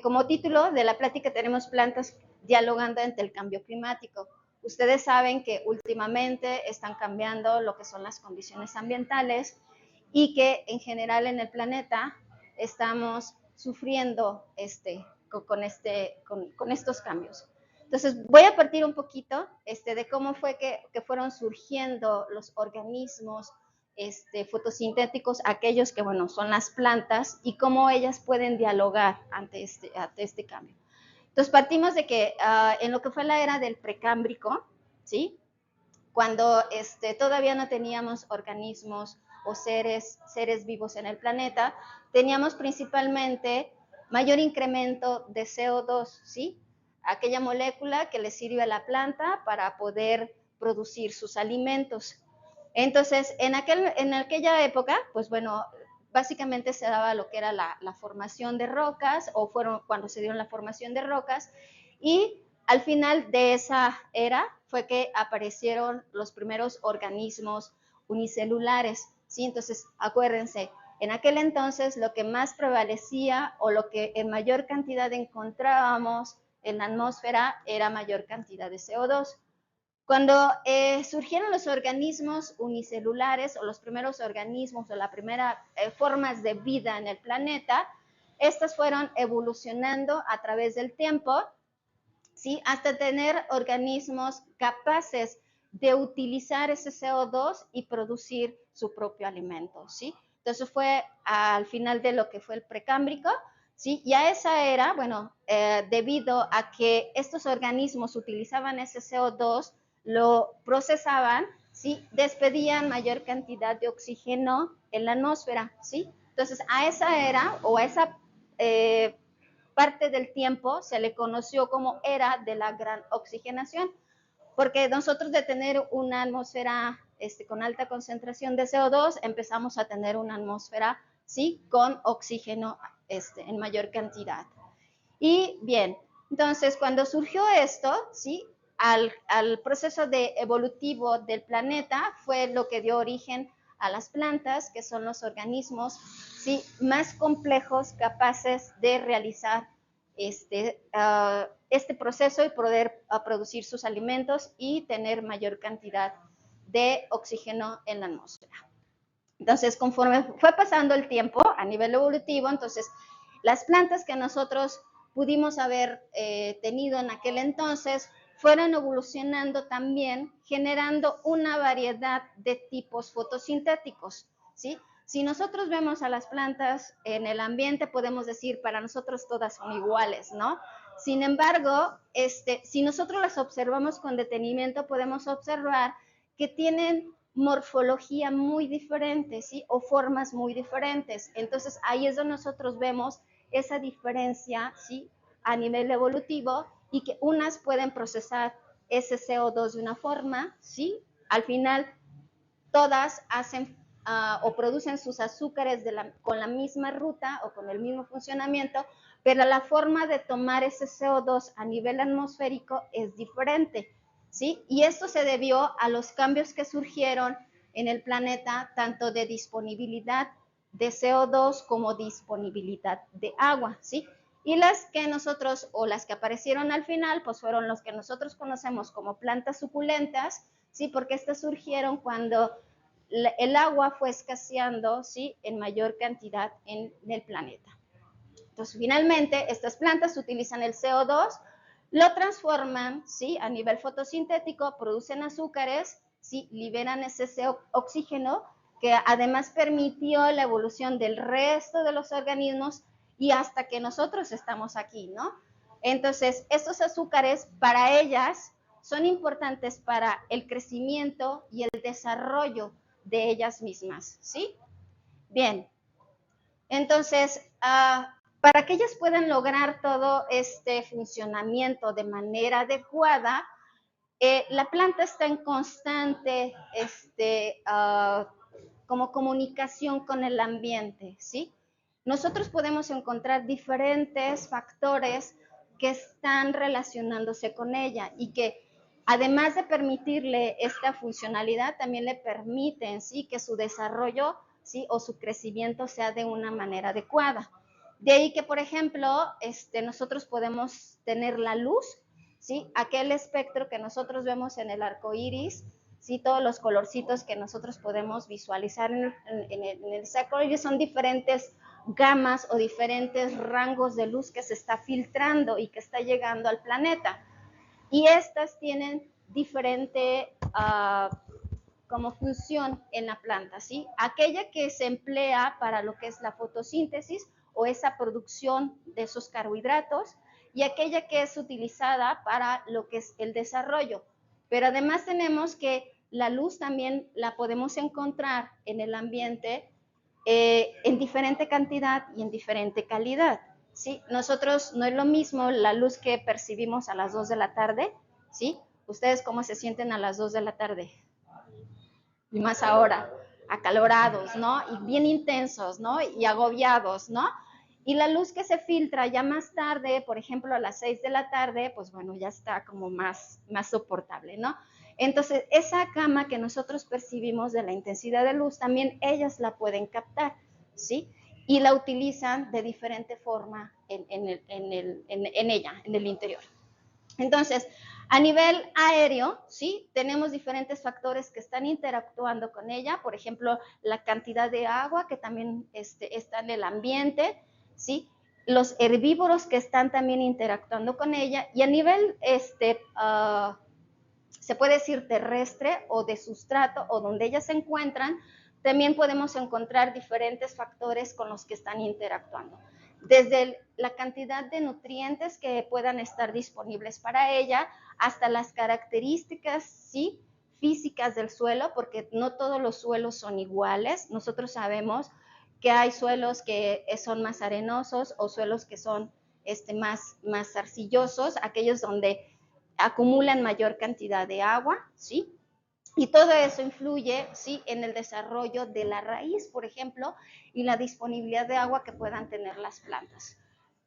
como título de la plática tenemos plantas dialogando ante el cambio climático. Ustedes saben que últimamente están cambiando lo que son las condiciones ambientales y que en general en el planeta estamos sufriendo con estos cambios. Entonces voy a partir un poquito de cómo fue que fueron surgiendo los organismos fotosintéticos, aquellos que, bueno, son las plantas, y cómo ellas pueden dialogar ante este cambio. Entonces partimos de que en lo que fue la era del precámbrico, ¿sí? Cuando todavía no teníamos organismos o seres vivos en el planeta, teníamos principalmente mayor incremento de CO2, ¿sí? Aquella molécula que le sirve a la planta para poder producir sus alimentos. Entonces, en aquella época, pues bueno, básicamente se daba lo que era la formación de rocas, o fueron cuando se dieron la formación de rocas, y al final de esa era fue que aparecieron los primeros organismos unicelulares, ¿sí? Entonces, acuérdense, en aquel entonces lo que más prevalecía o lo que en mayor cantidad encontrábamos en la atmósfera era mayor cantidad de CO2. Cuando surgieron los organismos unicelulares o los primeros organismos o las primeras formas de vida en el planeta, estas fueron evolucionando a través del tiempo, ¿sí? Hasta tener organismos capaces de utilizar ese CO2 y producir su propio alimento, ¿sí? Entonces fue al final de lo que fue el precámbrico, ¿sí? Y a esa era, bueno, debido a que estos organismos utilizaban ese CO2, lo procesaban, ¿sí? Despedían mayor cantidad de oxígeno en la atmósfera, ¿sí? Entonces a esa era o a esa parte del tiempo se le conoció como era de la gran oxigenación, porque nosotros de tener una atmósfera con alta concentración de CO2 empezamos a tener una atmósfera, ¿sí? Con oxígeno en mayor cantidad. Y bien, entonces cuando surgió esto, ¿sí? Al proceso evolutivo del planeta fue lo que dio origen a las plantas, que son los organismos, ¿sí? Más complejos, capaces de realizar este proceso y poder producir sus alimentos y tener mayor cantidad de oxígeno en la atmósfera. Entonces, conforme fue pasando el tiempo a nivel evolutivo, entonces las plantas que nosotros pudimos haber tenido en aquel entonces fueron evolucionando también, generando una variedad de tipos fotosintéticos, ¿sí? Si nosotros vemos a las plantas en el ambiente, podemos decir, para nosotros todas son iguales, ¿no? Sin embargo, si nosotros las observamos con detenimiento, podemos observar que tienen morfología muy diferente, ¿sí? O formas muy diferentes. Entonces, ahí es donde nosotros vemos esa diferencia, ¿sí? A nivel evolutivo, y que unas pueden procesar ese CO2 de una forma, ¿sí? Al final, todas hacen o producen sus azúcares con la misma ruta o con el mismo funcionamiento, pero la forma de tomar ese CO2 a nivel atmosférico es diferente, ¿sí? Y esto se debió a los cambios que surgieron en el planeta, tanto de disponibilidad de CO2 como disponibilidad de agua, ¿sí? Y las que nosotros, o las que aparecieron al final, pues fueron los que nosotros conocemos como plantas suculentas, ¿sí? Porque estas surgieron cuando el agua fue escaseando, ¿sí? En mayor cantidad en el planeta. Entonces, finalmente, estas plantas utilizan el CO2, lo transforman, ¿sí? A nivel fotosintético, producen azúcares, ¿sí? Liberan ese oxígeno, que además permitió la evolución del resto de los organismos y hasta que nosotros estamos aquí, ¿no? Entonces, estos azúcares para ellas son importantes para el crecimiento y el desarrollo de ellas mismas, ¿sí? Bien, entonces, para que ellas puedan lograr todo este funcionamiento de manera adecuada, la planta está en constante como comunicación con el ambiente, ¿sí? Nosotros podemos encontrar diferentes factores que están relacionándose con ella y que además de permitirle esta funcionalidad, también le permiten, ¿sí? Que su desarrollo, ¿sí? O su crecimiento sea de una manera adecuada. De ahí que, por ejemplo, nosotros podemos tener la luz, ¿sí? Aquel espectro que nosotros vemos en el arco iris, ¿sí? Todos los colorcitos que nosotros podemos visualizar en el arco iris son diferentes gamas o diferentes rangos de luz que se está filtrando y que está llegando al planeta. Y estas tienen diferente como función en la planta, ¿sí? Aquella que se emplea para lo que es la fotosíntesis o esa producción de esos carbohidratos, y aquella que es utilizada para lo que es el desarrollo. Pero además tenemos que la luz también la podemos encontrar en el ambiente en diferente cantidad y en diferente calidad, ¿sí? Nosotros no es lo mismo la luz que percibimos a las 2 de la tarde, ¿sí? ¿Ustedes cómo se sienten a las 2 de la tarde? Y más ahora, acalorados, ¿no? Y bien intensos, ¿no? Y agobiados, ¿no? Y la luz que se filtra ya más tarde, por ejemplo, a las 6 de la tarde, pues bueno, ya está como más soportable, ¿no? Entonces, esa gama que nosotros percibimos de la intensidad de luz, también ellas la pueden captar, ¿sí? Y la utilizan de diferente forma en ella, en el interior. Entonces, a nivel aéreo, ¿sí? Tenemos diferentes factores que están interactuando con ella, por ejemplo, la cantidad de agua que también está en el ambiente, ¿sí? Los herbívoros que están también interactuando con ella, y a nivel, se puede decir terrestre o de sustrato o donde ellas se encuentran, también podemos encontrar diferentes factores con los que están interactuando. Desde la cantidad de nutrientes que puedan estar disponibles para ella, hasta las características, ¿sí?, físicas del suelo, porque no todos los suelos son iguales. Nosotros sabemos que hay suelos que son más arenosos o suelos que son más arcillosos, aquellos donde acumulan mayor cantidad de agua, ¿sí? Y todo eso influye, ¿sí?, en el desarrollo de la raíz, por ejemplo, y la disponibilidad de agua que puedan tener las plantas.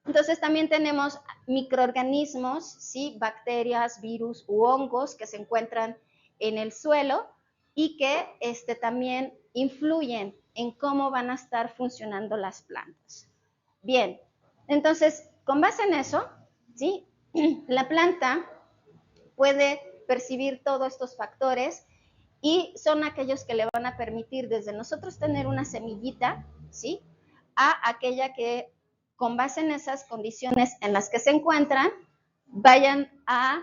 Entonces también tenemos microorganismos, ¿sí?, bacterias, virus u hongos que se encuentran en el suelo y que también influyen en cómo van a estar funcionando las plantas. Bien, entonces, con base en eso, ¿sí?, la planta puede percibir todos estos factores y son aquellos que le van a permitir desde nosotros tener una semillita, ¿sí?, a aquella que con base en esas condiciones en las que se encuentran, vayan a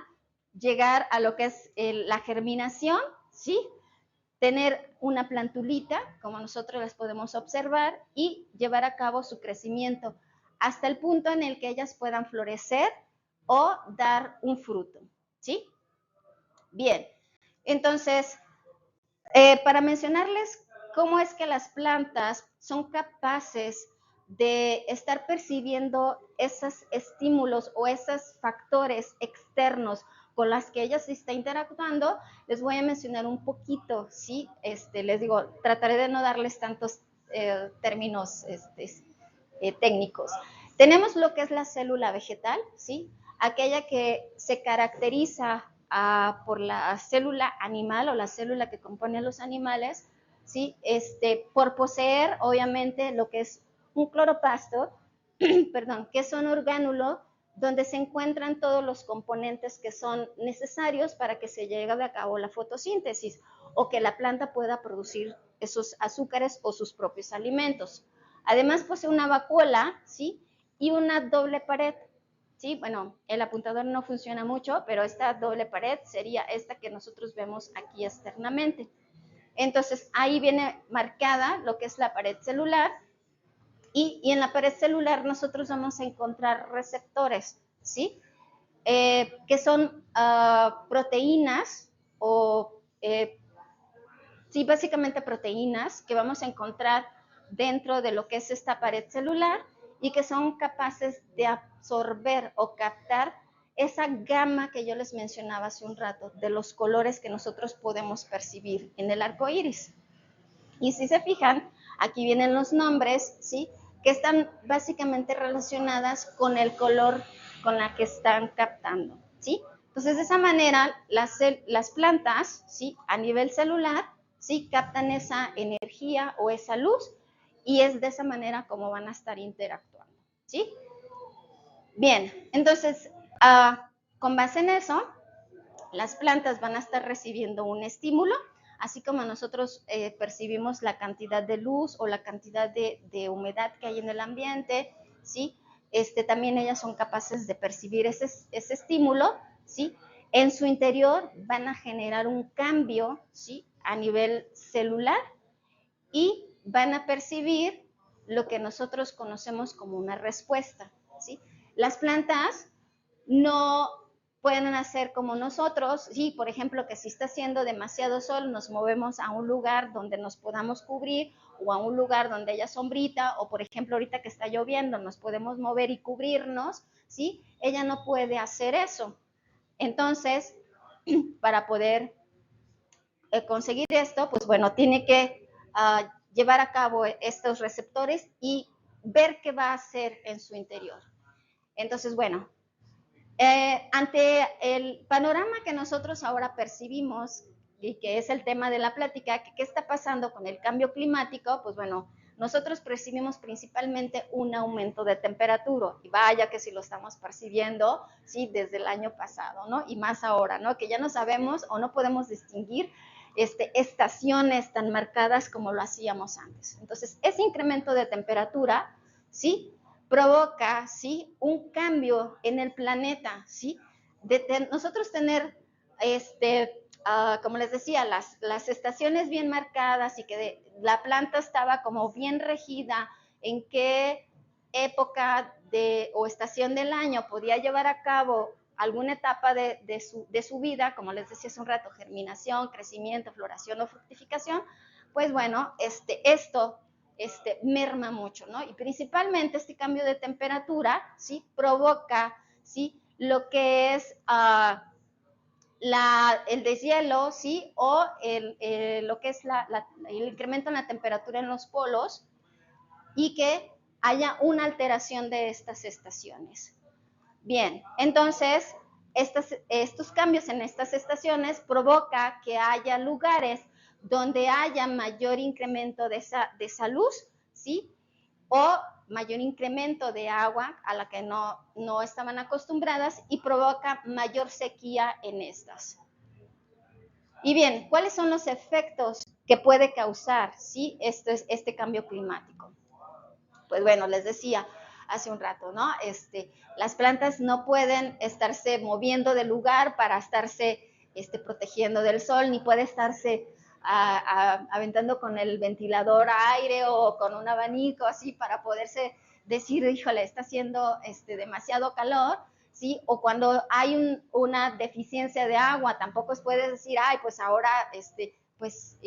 llegar a lo que es la germinación, ¿sí?, tener una plantulita, como nosotros las podemos observar, y llevar a cabo su crecimiento hasta el punto en el que ellas puedan florecer o dar un fruto, ¿sí? Bien, entonces, para mencionarles cómo es que las plantas son capaces de estar percibiendo esos estímulos o esos factores externos con las que ellas se está interactuando, les voy a mencionar un poquito, ¿sí? Les digo, trataré de no darles tantos términos técnicos. Tenemos lo que es la célula vegetal, ¿sí? Aquella que se caracteriza por la célula animal o la célula que compone a los animales, ¿sí? Por poseer, obviamente, lo que es un cloroplasto, perdón, que es un orgánulo donde se encuentran todos los componentes que son necesarios para que se lleve a cabo la fotosíntesis o que la planta pueda producir esos azúcares o sus propios alimentos. Además posee una vacuola, ¿sí?, y una doble pared, ¿sí? Bueno, el apuntador no funciona mucho, pero esta doble pared sería esta que nosotros vemos aquí externamente. Entonces, ahí viene marcada lo que es la pared celular, y en la pared celular nosotros vamos a encontrar receptores, ¿sí?, que son proteínas o, sí, básicamente proteínas que vamos a encontrar dentro de lo que es esta pared celular y que son capaces de absorber o captar esa gama que yo les mencionaba hace un rato de los colores que nosotros podemos percibir en el arco iris. Y si se fijan, aquí vienen los nombres, ¿sí?, que están básicamente relacionadas con el color con la que están captando, ¿sí? Entonces, de esa manera, las plantas, ¿sí?, a nivel celular, ¿sí?, captan esa energía o esa luz, y es de esa manera como van a estar interactuando. ¿sí? Bien, entonces, con base en eso, las plantas van a estar recibiendo un estímulo, así como nosotros percibimos la cantidad de luz o la cantidad de humedad que hay en el ambiente, ¿sí? También ellas son capaces de percibir ese estímulo, ¿sí? En su interior van a generar un cambio, ¿sí? A nivel celular y van a percibir lo que nosotros conocemos como una respuesta, ¿sí? Las plantas no pueden hacer como nosotros, sí, por ejemplo, que si está haciendo demasiado sol, nos movemos a un lugar donde nos podamos cubrir o a un lugar donde haya sombrita, o por ejemplo, ahorita que está lloviendo, nos podemos mover y cubrirnos, ¿sí? Ella no puede hacer eso. Entonces, para poder conseguir esto, pues bueno, tiene que llevar a cabo estos receptores y ver qué va a hacer en su interior. Entonces, bueno, ante el panorama que nosotros ahora percibimos y que es el tema de la plática, ¿qué está pasando con el cambio climático? Pues bueno, nosotros percibimos principalmente un aumento de temperatura, y vaya que si lo estamos percibiendo, sí, desde el año pasado, ¿no? Y más ahora, ¿no? Que ya no sabemos o no podemos distinguir estaciones tan marcadas como lo hacíamos antes. Entonces, ese incremento de temperatura, ¿sí? Provoca, ¿sí? Un cambio en el planeta, ¿sí? De nosotros tener, como les decía, las estaciones bien marcadas y que la planta estaba como bien regida en qué época o estación del año podía llevar a cabo alguna etapa de su vida, como les decía hace un rato, germinación, crecimiento, floración o fructificación, pues bueno, esto merma mucho, ¿no? Y principalmente este cambio de temperatura, ¿sí? Provoca, ¿sí? Lo que es el deshielo, ¿sí? O lo que es el incremento en la temperatura en los polos y que haya una alteración de estas estaciones. Bien, entonces, estos cambios en estas estaciones provoca que haya lugares donde haya mayor incremento de esa luz, ¿sí? O mayor incremento de agua a la que no estaban acostumbradas y provoca mayor sequía en estas. Y bien, ¿cuáles son los efectos que puede causar, ¿sí? este cambio climático? Pues bueno, les decía hace un rato, ¿no? Las plantas no pueden estarse moviendo de lugar para estarse protegiendo del sol, ni puede estarse aventando con el ventilador a aire o con un abanico así para poderse decir, híjole, está haciendo demasiado calor, ¿sí? O cuando hay una deficiencia de agua, tampoco puedes decir, ay, pues ahora pues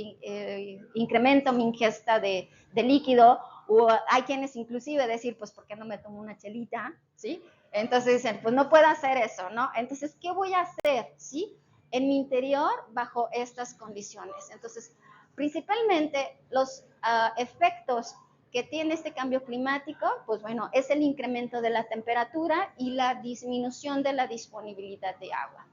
incremento mi ingesta de líquido, o hay quienes inclusive decir, pues, ¿por qué no me tomo una chelita? ¿Sí? Entonces dicen, pues no puedo hacer eso, ¿no? Entonces, ¿qué voy a hacer? ¿Sí? En mi interior bajo estas condiciones. Entonces, principalmente los efectos que tiene este cambio climático, pues bueno, es el incremento de la temperatura y la disminución de la disponibilidad de agua.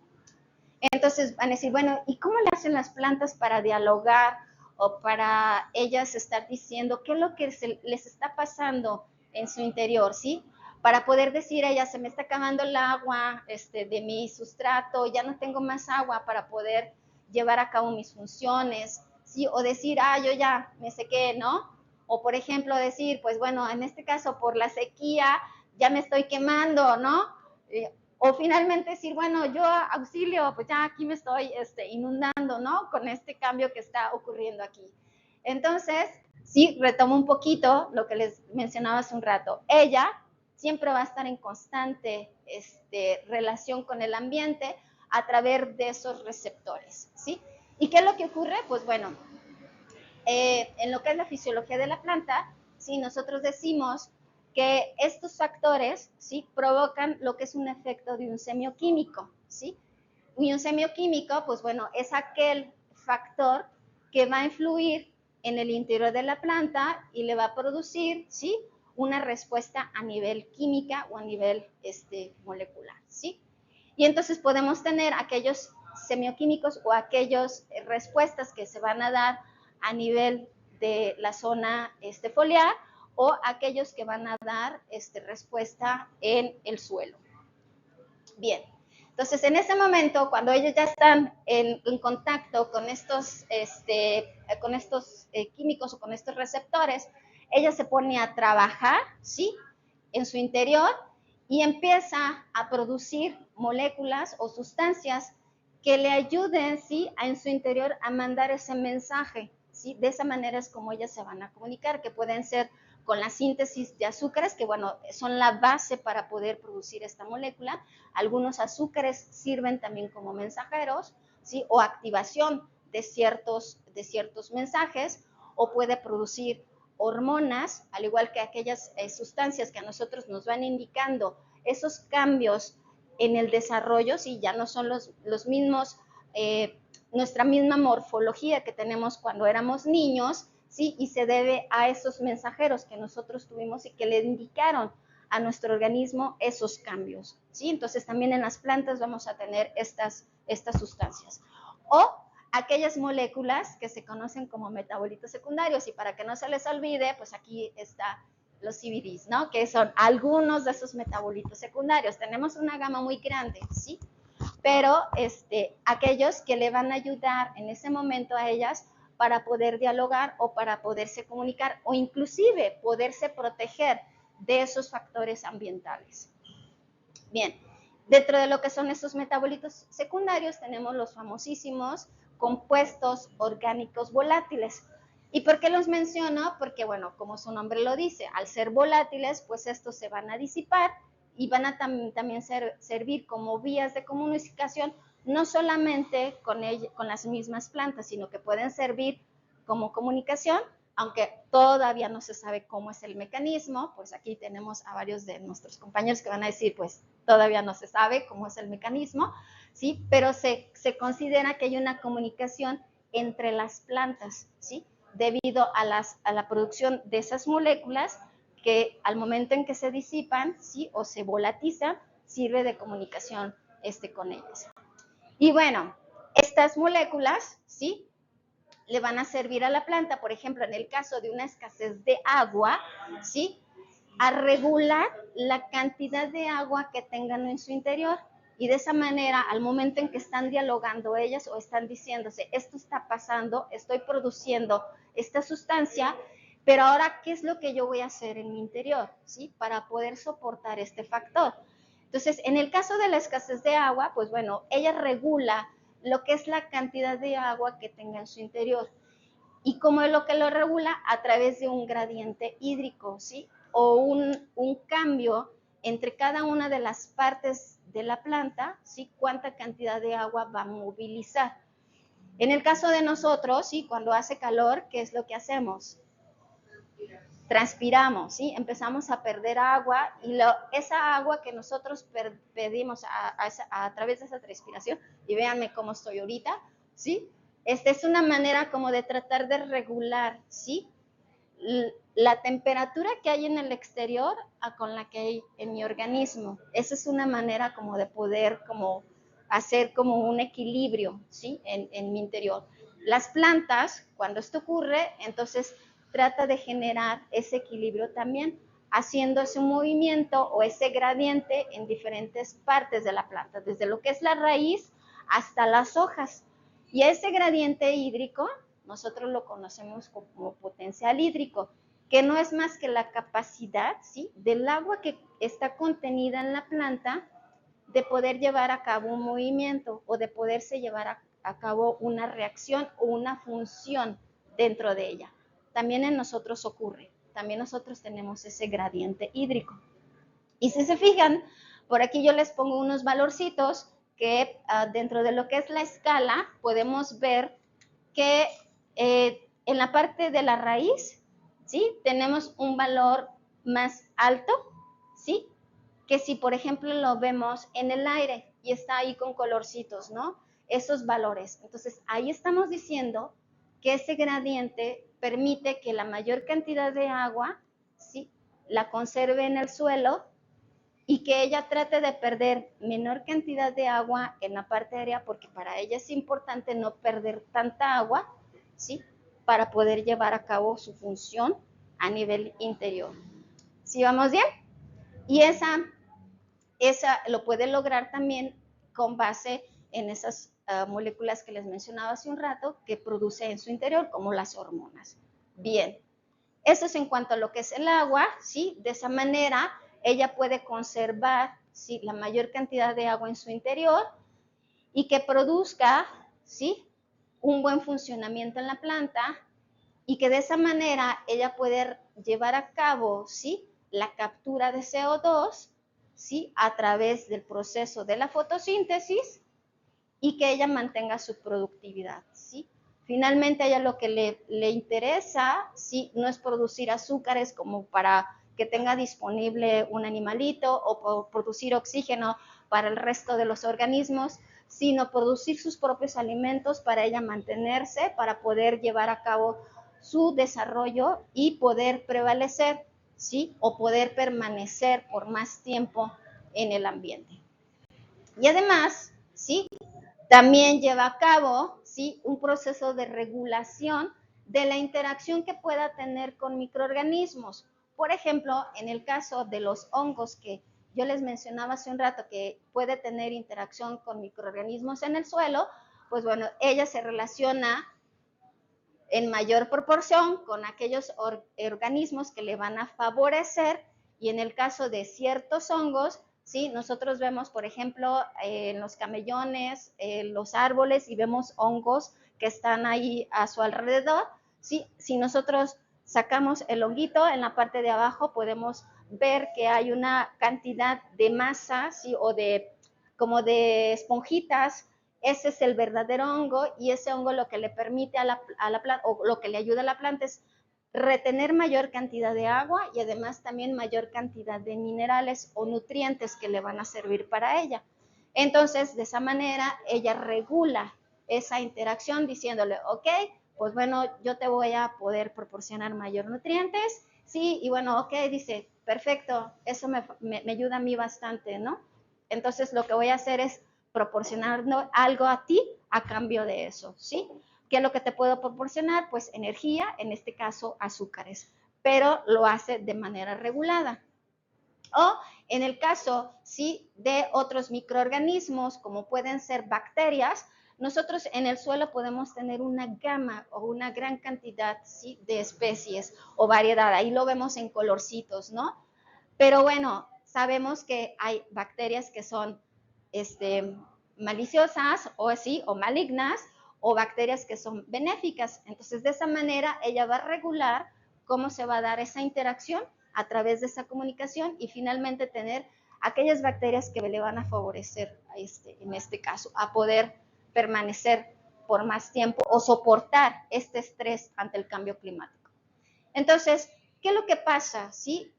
Entonces van a decir, bueno, ¿y cómo le hacen las plantas para dialogar o para ellas estar diciendo qué es lo que les está pasando en su interior, ¿sí? Para poder decir, ella se me está acabando el agua de mi sustrato, ya no tengo más agua para poder llevar a cabo mis funciones, ¿sí? O decir, yo ya me sequé, ¿no? O por ejemplo decir, pues bueno, en este caso por la sequía ya me estoy quemando, ¿no? O finalmente decir, bueno, yo auxilio, pues ya aquí me estoy inundando, ¿no? Con este cambio que está ocurriendo aquí. Entonces, sí, retomo un poquito lo que les mencionaba hace un rato. Ella siempre va a estar en constante relación con el ambiente a través de esos receptores, ¿sí? ¿Y qué es lo que ocurre? Pues bueno, en lo que es la fisiología de la planta, ¿sí? Nosotros decimos que estos factores, ¿sí? Provocan lo que es un efecto de un semioquímico, ¿sí? Y un semioquímico, pues bueno, es aquel factor que va a influir en el interior de la planta y le va a producir, ¿sí? Una respuesta a nivel química o a nivel molecular, ¿sí? Y entonces podemos tener aquellos semioquímicos o aquellas respuestas que se van a dar a nivel de la zona foliar o aquellos que van a dar respuesta en el suelo. Bien, entonces en ese momento, cuando ellos ya están en contacto con estos, químicos o con estos receptores, ella se pone a trabajar, ¿sí?, en su interior y empieza a producir moléculas o sustancias que le ayuden, ¿sí?, en su interior a mandar ese mensaje, ¿sí? De esa manera es como ellas se van a comunicar, que pueden ser con la síntesis de azúcares, que bueno, son la base para poder producir esta molécula. Algunos azúcares sirven también como mensajeros, ¿sí?, o activación de ciertos mensajes, o puede producir hormonas, al igual que aquellas sustancias que a nosotros nos van indicando esos cambios en el desarrollo, ¿sí? Ya no son los mismos, nuestra misma morfología que tenemos cuando éramos niños, ¿sí? Y se debe a esos mensajeros que nosotros tuvimos y que le indicaron a nuestro organismo esos cambios, ¿sí? Entonces también en las plantas vamos a tener estas sustancias. O aquellas moléculas que se conocen como metabolitos secundarios, y para que no se les olvide, pues aquí está los CBDs, ¿no? Que son algunos de esos metabolitos secundarios. Tenemos una gama muy grande, ¿sí? Pero aquellos que le van a ayudar en ese momento a ellas para poder dialogar o para poderse comunicar o inclusive poderse proteger de esos factores ambientales. Bien, dentro de lo que son estos metabolitos secundarios tenemos los famosísimos compuestos orgánicos volátiles. ¿Y por qué los menciono? Porque, bueno, como su nombre lo dice, al ser volátiles, pues estos se van a disipar y van a también servir como vías de comunicación, no solamente con las mismas plantas, sino que pueden servir como comunicación, aunque todavía no se sabe cómo es el mecanismo. Pues aquí tenemos a varios de nuestros compañeros que van a decir, pues todavía no se sabe cómo es el mecanismo, ¿sí? Pero se considera que hay una comunicación entre las plantas, ¿sí?, debido a la producción de esas moléculas que al momento en que se disipan, ¿sí?, o se volatizan, sirve de comunicación con ellas. Y bueno, estas moléculas, ¿sí?, le van a servir a la planta, por ejemplo, en el caso de una escasez de agua, ¿sí?, a regular la cantidad de agua que tengan en su interior. Y de esa manera, al momento en que están dialogando ellas o están diciéndose, esto está pasando, estoy produciendo esta sustancia, pero ahora, ¿qué es lo que yo voy a hacer en mi interior, ¿sí?, para poder soportar este factor? Entonces, en el caso de la escasez de agua, pues bueno, ella regula lo que es la cantidad de agua que tenga en su interior. ¿Y cómo es lo que lo regula? A través de un gradiente hídrico, ¿sí?, o un cambio entre cada una de las partes de la planta, ¿sí?, cuánta cantidad de agua va a movilizar. En el caso de nosotros, ¿sí?, cuando hace calor, ¿qué es lo que hacemos? Transpiramos, ¿sí?, empezamos a perder agua, y esa agua que nosotros perdimos a través de esa transpiración, y véanme cómo estoy ahorita, ¿sí?, esta es una manera como de tratar de regular, ¿sí?, la temperatura que hay en el exterior con la que hay en mi organismo. Esa es una manera como de poder como hacer como un equilibrio, ¿sí?, en mi interior. Las plantas, cuando esto ocurre, entonces trata de generar ese equilibrio también, haciendo ese movimiento o ese gradiente en diferentes partes de la planta, desde lo que es la raíz hasta las hojas. Y ese gradiente hídrico nosotros lo conocemos como potencial hídrico, que no es más que la capacidad, ¿sí?, del agua que está contenida en la planta de poder llevar a cabo un movimiento o de poderse llevar a cabo una reacción o una función dentro de ella. También en nosotros ocurre, también nosotros tenemos ese gradiente hídrico. Y si se fijan, por aquí yo les pongo unos valorcitos que dentro de lo que es la escala podemos ver que en la parte de la raíz, ¿sí?, tenemos un valor más alto, ¿sí?, que si, por ejemplo, lo vemos en el aire y está ahí con colorcitos, ¿no?, esos valores. Entonces, ahí estamos diciendo que ese gradiente permite que la mayor cantidad de agua, ¿sí?, la conserve en el suelo, y que ella trate de perder menor cantidad de agua en la parte aérea, porque para ella es importante no perder tanta agua, ¿sí?, para poder llevar a cabo su función a nivel interior. ¿Sí vamos bien? Y esa lo puede lograr también con base en esas moléculas que les mencionaba hace un rato que produce en su interior, como las hormonas. Bien, eso es en cuanto a lo que es el agua, ¿sí? De esa manera ella puede conservar, ¿sí?, la mayor cantidad de agua en su interior y que produzca, ¿sí?, un buen funcionamiento en la planta y que de esa manera ella puede llevar a cabo, ¿sí?, la captura de CO2, ¿sí?, a través del proceso de la fotosíntesis y que ella mantenga su productividad, ¿sí? Finalmente a ella lo que le interesa, ¿sí?, no es producir azúcares como para que tenga disponible un animalito o producir oxígeno para el resto de los organismos, sino producir sus propios alimentos para ella mantenerse, para poder llevar a cabo su desarrollo y poder prevalecer, ¿sí?, o poder permanecer por más tiempo en el ambiente. Y además, ¿sí?, también lleva a cabo, ¿sí?, un proceso de regulación de la interacción que pueda tener con microorganismos. Por ejemplo, en el caso de los hongos que yo les mencionaba hace un rato que puede tener interacción con microorganismos en el suelo, pues bueno, ella se relaciona en mayor proporción con aquellos organismos que le van a favorecer y en el caso de ciertos hongos, ¿sí?, nosotros vemos, por ejemplo, en los camellones, los árboles y vemos hongos que están ahí a su alrededor, ¿sí? Si nosotros sacamos el honguito en la parte de abajo podemos ver que hay una cantidad de masa, ¿sí?, o de como de esponjitas. Ese es el verdadero hongo y ese hongo lo que le permite a la planta o lo que le ayuda a la planta es retener mayor cantidad de agua y además también mayor cantidad de minerales o nutrientes que le van a servir para ella. Entonces, de esa manera, ella regula esa interacción diciéndole, ok, pues bueno, yo te voy a poder proporcionar mayor nutrientes, sí, y bueno, ok, dice, perfecto, eso me ayuda a mí bastante, ¿no? Entonces, lo que voy a hacer es proporcionando algo a ti a cambio de eso, ¿sí? ¿Qué es lo que te puedo proporcionar? Pues energía, en este caso azúcares, pero lo hace de manera regulada. O en el caso, ¿sí?, de otros microorganismos, como pueden ser bacterias, nosotros en el suelo podemos tener una gama o una gran cantidad, ¿sí?, de especies o variedad. Ahí lo vemos en colorcitos, ¿no? Pero bueno, sabemos que hay bacterias que son maliciosas o así, o malignas, o bacterias que son benéficas. Entonces, de esa manera, ella va a regular cómo se va a dar esa interacción a través de esa comunicación y finalmente tener aquellas bacterias que le van a favorecer, en este caso, a poder permanecer por más tiempo o soportar este estrés ante el cambio climático. Entonces, ¿qué es lo que pasa? ¿Sí?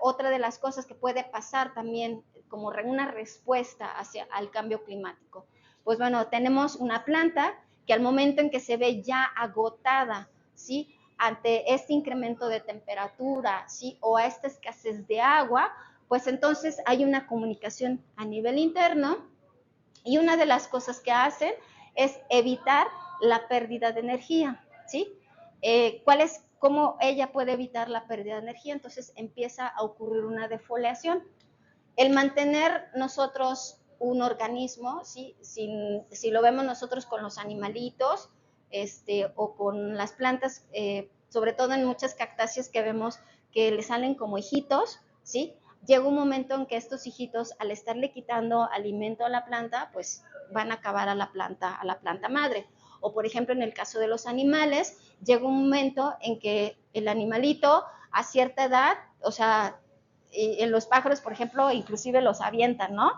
Otra de las cosas que puede pasar también como una respuesta al cambio climático. Pues bueno, tenemos una planta que al momento en que se ve ya agotada, ¿sí?, ante este incremento de temperatura, ¿sí?, o a esta escasez de agua, pues entonces hay una comunicación a nivel interno y una de las cosas que hacen es evitar la pérdida de energía, ¿sí? ¿Cómo ella puede evitar la pérdida de energía? Entonces empieza a ocurrir una defoliación. El mantener nosotros un organismo, ¿sí?, si lo vemos nosotros con los animalitos o con las plantas, sobre todo en muchas cactáceas que vemos que le salen como hijitos, ¿sí?, llega un momento en que estos hijitos, al estarle quitando alimento a la planta, pues van a acabar a la planta madre. O por ejemplo, en el caso de los animales, llega un momento en que el animalito a cierta edad, o sea, en los pájaros, por ejemplo, inclusive los avientan, ¿no?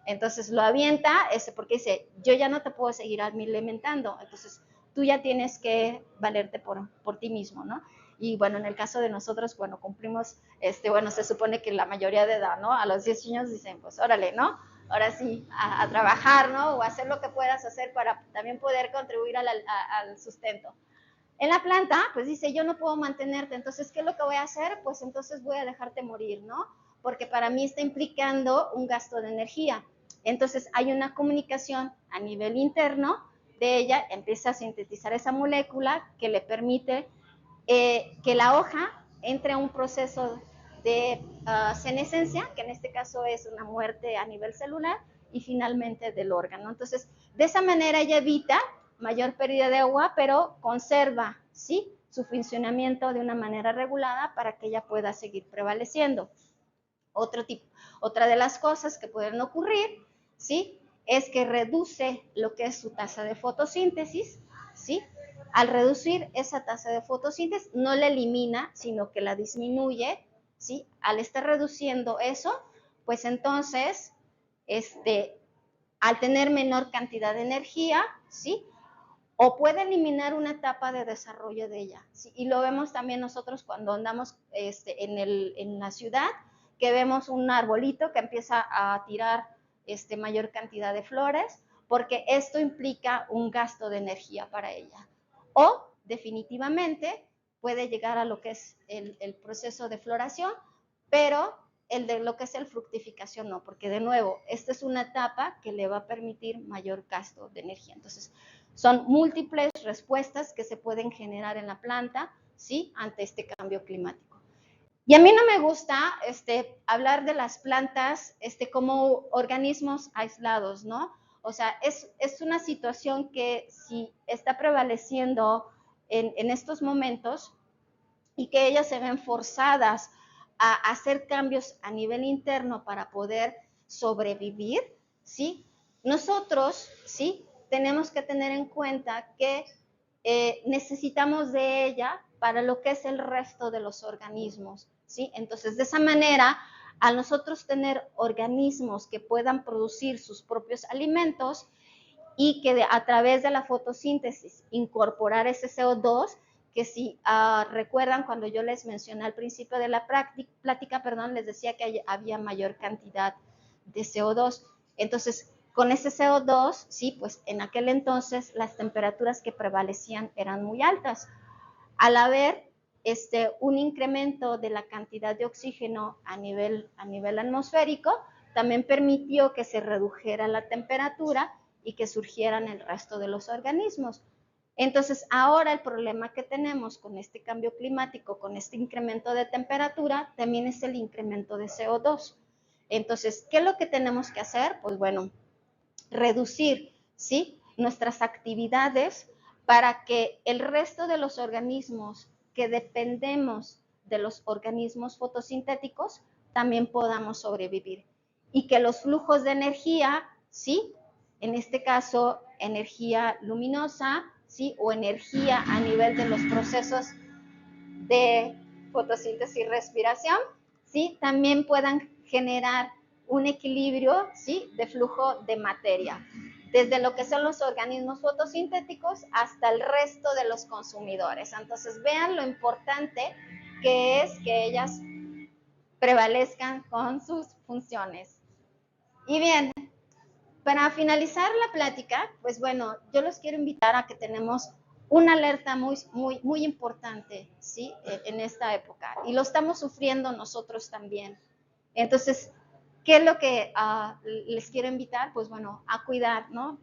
Entonces lo avienta porque dice, yo ya no te puedo seguir alimentando, entonces tú ya tienes que valerte por ti mismo, ¿no? Y bueno, en el caso de nosotros, bueno, cumplimos, bueno, se supone que la mayoría de edad, ¿no? A los 10 años dicen, pues órale, ¿no? Ahora sí, a trabajar, ¿no? O hacer lo que puedas hacer para también poder contribuir al sustento. En la planta, pues dice, yo no puedo mantenerte, entonces, ¿qué es lo que voy a hacer? Pues entonces voy a dejarte morir, ¿no? Porque para mí está implicando un gasto de energía. Entonces, hay una comunicación a nivel interno de ella, empieza a sintetizar esa molécula que le permite que la hoja entre a un proceso de senescencia, que en este caso es una muerte a nivel celular, y finalmente del órgano. Entonces, de esa manera ella evita mayor pérdida de agua, pero conserva, ¿sí?, su funcionamiento de una manera regulada para que ella pueda seguir prevaleciendo. Otra de las cosas que pueden ocurrir, ¿sí?, es que reduce lo que es su tasa de fotosíntesis, ¿sí? Al reducir esa tasa de fotosíntesis, no la elimina, sino que la disminuye, ¿sí? Al estar reduciendo eso, pues entonces, al tener menor cantidad de energía, ¿sí?, o puede eliminar una etapa de desarrollo de ella, ¿sí? Y lo vemos también nosotros cuando andamos en la ciudad, que vemos un arbolito que empieza a tirar mayor cantidad de flores, porque esto implica un gasto de energía para ella. O definitivamente puede llegar a lo que es el proceso de floración, pero el de lo que es el fructificación no, porque de nuevo, esta es una etapa que le va a permitir mayor gasto de energía. Entonces, son múltiples respuestas que se pueden generar en la planta, ¿sí?, ante este cambio climático. Y a mí no me gusta hablar de las plantas como organismos aislados, ¿no? O sea, es una situación que si está prevaleciendo en estos momentos y que ellas se ven forzadas a hacer cambios a nivel interno para poder sobrevivir, ¿sí? Nosotros, ¿sí?, tenemos que tener en cuenta que necesitamos de ella para lo que es el resto de los organismos, ¿sí? Entonces, de esa manera, al nosotros tener organismos que puedan producir sus propios alimentos y que a través de la fotosíntesis incorporar ese CO2, que si recuerdan cuando yo les mencioné al principio de la plática, les decía que había mayor cantidad de CO2. Entonces, con ese CO2, sí, pues en aquel entonces las temperaturas que prevalecían eran muy altas. Al haber un incremento de la cantidad de oxígeno a nivel atmosférico, también permitió que se redujera la temperatura y que surgieran el resto de los organismos. Entonces, ahora el problema que tenemos con este cambio climático, con este incremento de temperatura, también es el incremento de CO2. Entonces, ¿qué es lo que tenemos que hacer? Pues bueno, reducir, ¿sí?, nuestras actividades para que el resto de los organismos que dependemos de los organismos fotosintéticos también podamos sobrevivir. Y que los flujos de energía, ¿sí?, en este caso, energía luminosa, ¿sí?, o energía a nivel de los procesos de fotosíntesis y respiración, ¿sí?, también puedan generar un equilibrio, ¿sí?, de flujo de materia, desde lo que son los organismos fotosintéticos hasta el resto de los consumidores. Entonces, vean lo importante que es que ellas prevalezcan con sus funciones. Y bien, para finalizar la plática, pues bueno, yo los quiero invitar a que tenemos una alerta muy importante, ¿sí?, en esta época, y lo estamos sufriendo nosotros también. Entonces, ¿qué es lo que les quiero invitar? Pues bueno, a cuidar, ¿no?,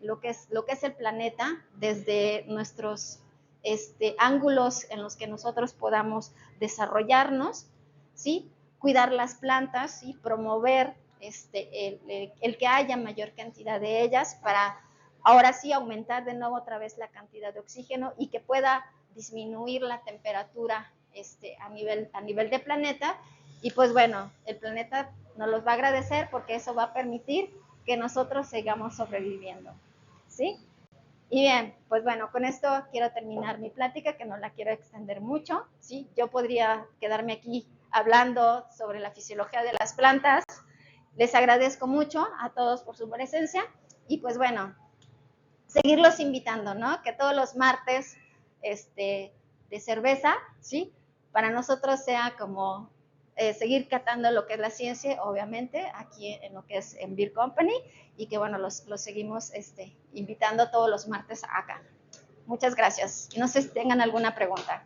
lo que es el planeta desde nuestros ángulos en los que nosotros podamos desarrollarnos, ¿sí?, cuidar las plantas y promover el que haya mayor cantidad de ellas para ahora sí aumentar de nuevo otra vez la cantidad de oxígeno y que pueda disminuir la temperatura a nivel de planeta. Y pues bueno, el planeta nos los va a agradecer porque eso va a permitir que nosotros sigamos sobreviviendo, ¿sí? Y bien, pues bueno, con esto quiero terminar mi plática, que no la quiero extender mucho, ¿sí? Yo podría quedarme aquí hablando sobre la fisiología de las plantas. Les agradezco mucho a todos por su presencia y pues bueno, seguirlos invitando, ¿no? Que todos los martes de cerveza, ¿sí?, para nosotros sea como seguir catando lo que es la ciencia, obviamente, aquí en lo que es en Beer Company, y que bueno, los seguimos invitando todos los martes acá. Muchas gracias. No sé si tengan alguna pregunta.